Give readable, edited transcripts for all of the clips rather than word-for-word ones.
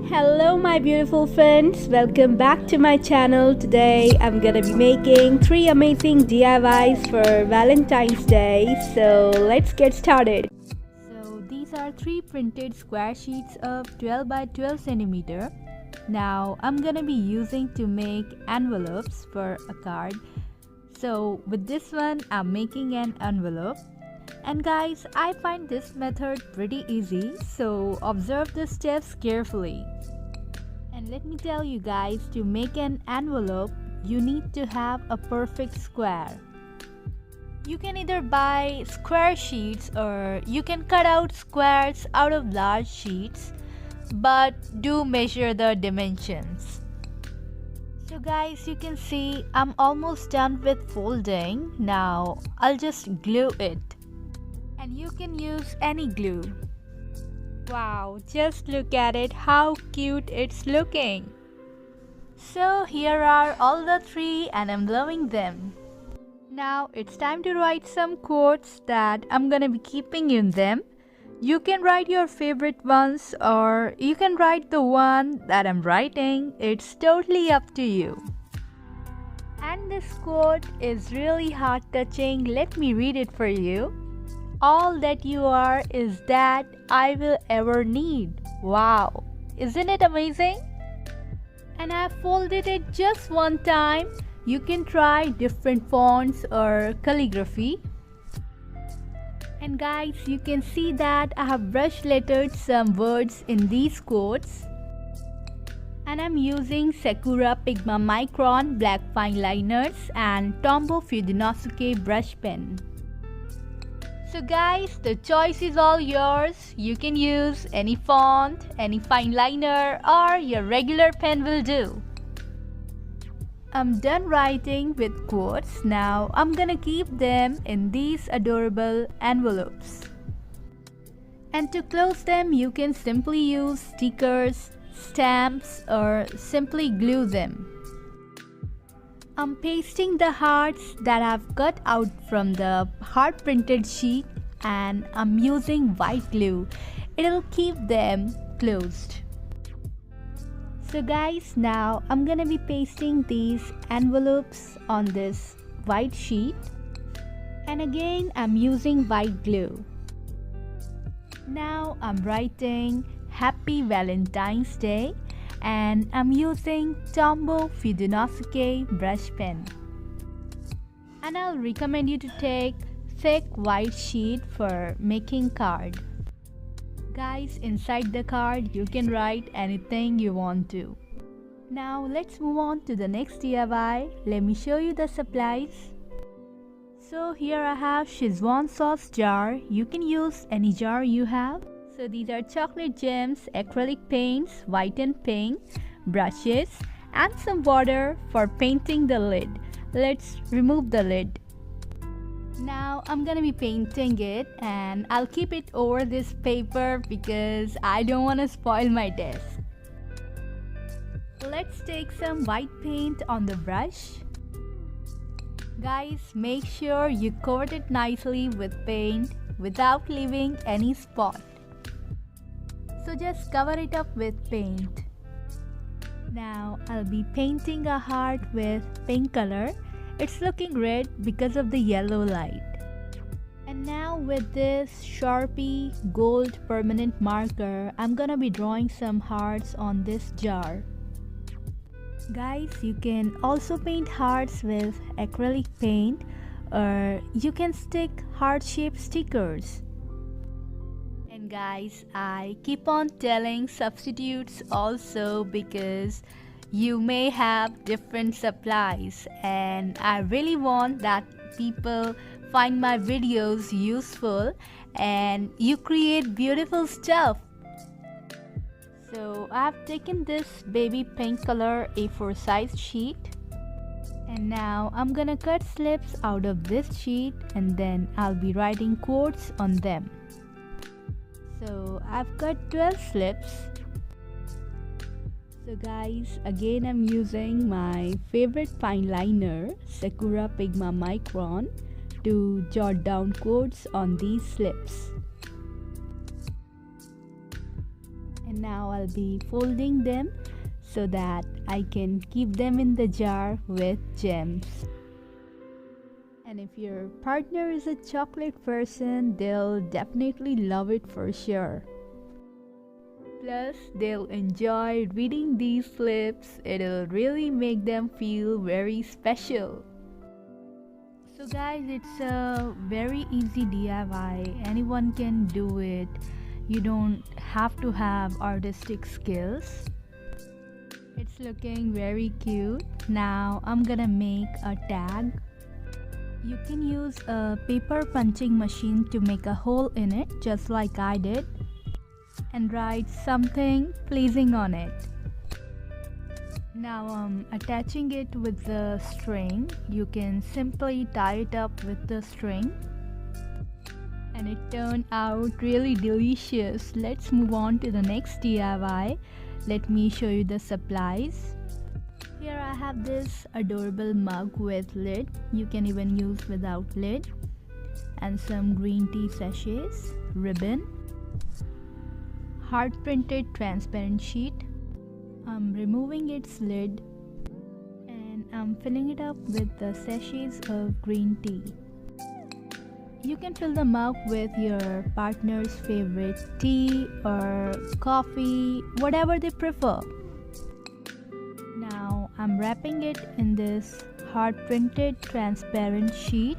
Hello my beautiful friends, welcome back to my channel. Today I'm gonna be making 3 amazing DIYs for Valentine's Day. So let's get started. So these are 3 printed square sheets of 12 by 12 centimeter. Now I'm gonna be using to make envelopes for a card. So with this one I'm making an envelope. And guys, I find this method pretty easy, so observe the steps carefully. And let me tell you guys, to make an envelope, you need to have a perfect square. You can either buy square sheets or you can cut out squares out of large sheets, but do measure the dimensions. So guys, you can see I'm almost done with folding. Now I'll just glue it. And you can use any glue. Wow, just look at it, how cute it's looking. So here are all the 3 and I'm loving them. Now it's time to write some quotes that I'm gonna be keeping in them. You can write your favorite ones or you can write the one that I'm writing. It's totally up to you. And this quote is really heart-touching. Let me read it for you. All that you are is that I will ever need. Wow, isn't it amazing? And I folded it just one time. You can try different fonts or calligraphy. And guys, you can see that I have brush lettered some words in these quotes. And I'm using Sakura Pigma Micron black fine liners and Tombow Fudenosuke brush pen. So guys, the choice is all yours. You can use any font, any fine liner, or your regular pen will do. I'm done writing with quotes. Now I'm gonna keep them in these adorable envelopes. And to close them, you can simply use stickers, stamps, or simply glue them. I'm pasting the hearts that I've cut out from the heart printed sheet and I'm using white glue. It'll keep them closed. So guys, now I'm gonna be pasting these envelopes on this white sheet. And again, I'm using white glue. Now I'm writing Happy Valentine's Day. And I'm using Tombow Fudenosuke brush pen. And I'll recommend you to take thick white sheet for making card. Guys, inside the card you can write anything you want to. Now let's move on to the next DIY. Let me show you the supplies. So here I have Szechuan sauce jar. You can use any jar you have. So these are chocolate gems, acrylic paints, white and pink, brushes, and some water for painting the lid. Let's remove the lid. Now I'm gonna be painting it and I'll keep it over this paper because I don't want to spoil my desk. Let's take some white paint on the brush. Guys, make sure you coat it nicely with paint without leaving any spot. So just cover it up with paint. Now I'll be painting a heart with pink color. It's looking red because of the yellow light. And now with this Sharpie gold permanent marker, I'm gonna be drawing some hearts on this jar. Guys, you can also paint hearts with acrylic paint or you can stick heart-shaped stickers. And guys, I keep on telling substitutes also because you may have different supplies and I really want that people find my videos useful and you create beautiful stuff. So I've taken this baby pink color A4 size sheet and now I'm gonna cut slips out of this sheet and then I'll be writing quotes on them. So I've cut 12 slips. So guys, again I'm using my favorite fine liner, Sakura Pigma Micron, to jot down quotes on these slips. And Now I'll be folding them so that I can keep them in the jar with gems. And if your partner is a chocolate person, they'll definitely love it for sure. Plus, they'll enjoy reading these slips. It'll really make them feel very special. So guys, it's a very easy DIY. Anyone can do it. You don't have to have artistic skills. It's looking very cute. Now I'm gonna make a tag. You can use a paper punching machine to make a hole in it, just like I did, and write something pleasing on it. Now I'm attaching it with the string. You can simply tie it up with the string. And it turned out really delicious. Let's move on to the next DIY. Let me show you the supplies. Here I have this adorable mug with lid. You can even use without lid. And some green tea sachets, ribbon, hard printed transparent sheet. I'm removing its lid and I'm filling it up with the sachets of green tea. You can fill the mug with your partner's favorite tea or coffee, whatever they prefer. Now I'm wrapping it in this hard printed transparent sheet.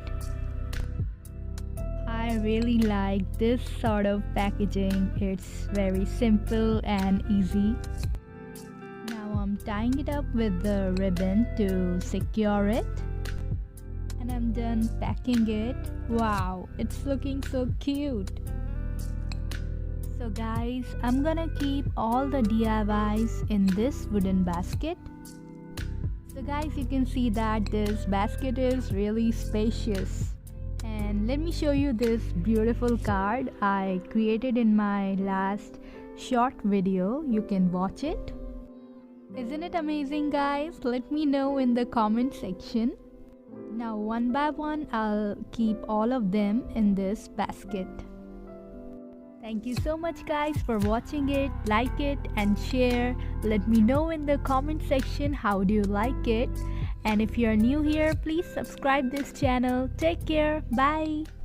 I really like this sort of packaging. It's very simple and easy. Now I'm tying it up with the ribbon to secure it. And I'm done packing it. Wow, it's looking so cute. So guys, I'm gonna keep all the DIYs in this wooden basket. So guys, you can see that this basket is really spacious. And let me show you this beautiful card I created in my last short video. You can watch it. Isn't it amazing, guys? Let me know in the comment section. Now one by one, I'll keep all of them in this basket. Thank you so much guys for watching it. Like it and share. Let me know in the comment section how do you like it. And if you're new here, please subscribe this channel. Take care. Bye.